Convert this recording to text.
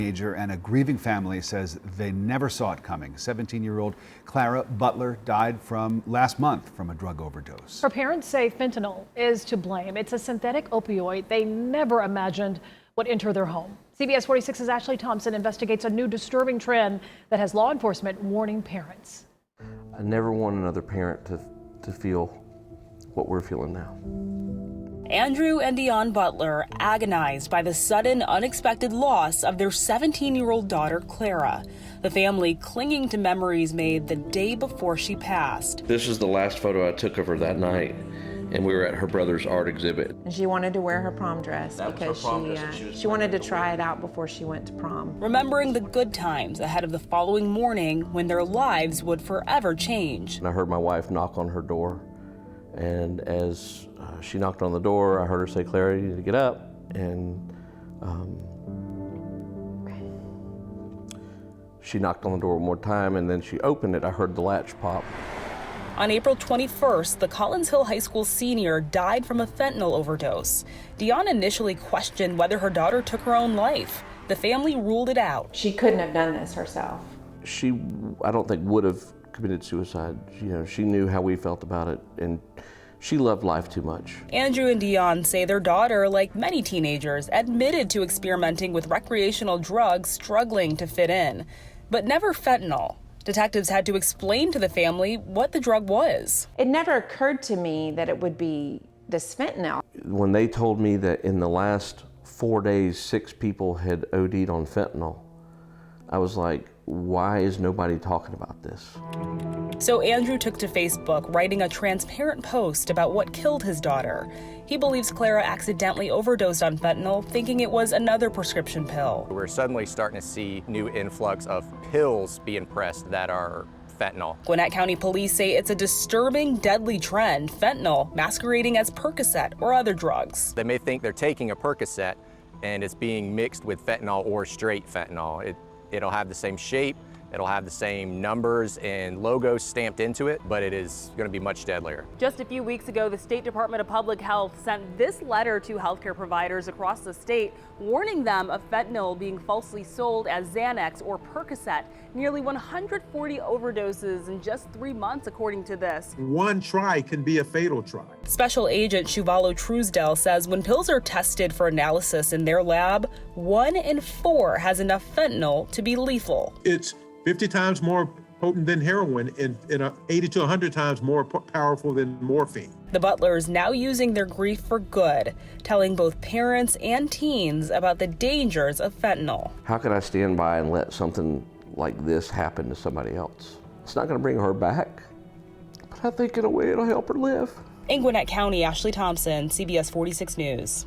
Teenager and a grieving family says they never saw it coming. 17-year-old Clara Butler died last month from a drug overdose. Her parents say fentanyl is to blame. It's a synthetic opioid they never imagined would enter their home. CBS 46's Ashley Thompson investigates a new disturbing trend that has law enforcement warning parents. I never want another parent to feel what we're feeling now. Andrew and Dion Butler agonized by the sudden, unexpected loss of their 17-year-old daughter, Clara. The family clinging to memories made the day before she passed. This is the last photo I took of her that night, and we were at her brother's art exhibit. And she wanted to wear her prom dress because she wanted to try it out before she went to prom. Remembering the good times ahead of the following morning when their lives would forever change. And I heard my wife knock on her door, and as she knocked on the door, I heard her say, "Clara, you need to get up." And she knocked on the door one more time, and then she opened it. I heard the latch pop. On April 21st, the Collins Hill High School senior died from a fentanyl overdose. Dion initially questioned whether her daughter took her own life. The family ruled it out. She couldn't have done this herself. She, I don't think, would have committed suicide. She knew how we felt about it, and she loved life too much. Andrew and Dion say their daughter, like many teenagers, admitted to experimenting with recreational drugs, struggling to fit in, but never fentanyl. Detectives had to explain to the family what the drug was. It never occurred to me that it would be this fentanyl. When they told me that in the last 4 days, 6 people had OD'd on fentanyl, I was like, why is nobody talking about this? So Andrew took to Facebook, writing a transparent post about what killed his daughter. He believes Clara accidentally overdosed on fentanyl, thinking it was another prescription pill. We're suddenly starting to see new influx of pills being pressed that are fentanyl. Gwinnett County Police say it's a disturbing, deadly trend, fentanyl masquerading as Percocet or other drugs. They may think they're taking a Percocet and it's being mixed with fentanyl or straight fentanyl. It'll have the same shape, it'll have the same numbers and logos stamped into it, but it is going to be much deadlier. Just a few weeks ago, the State Department of Public Health sent this letter to healthcare providers across the state, warning them of fentanyl being falsely sold as Xanax or Percocet. Nearly 140 overdoses in just 3 months, according to this. One try can be a fatal try. Special Agent Shuvalo Truesdell says when pills are tested for analysis in their lab, 1 in 4 has enough fentanyl to be lethal. It's 50 times more potent than heroin and 80 to 100 times more powerful than morphine. The Butlers now using their grief for good, telling both parents and teens about the dangers of fentanyl. How could I stand by and let something like this happen to somebody else? It's not going to bring her back, but I think in a way it'll help her live. In Gwinnett County, Ashley Thompson, CBS 46 News.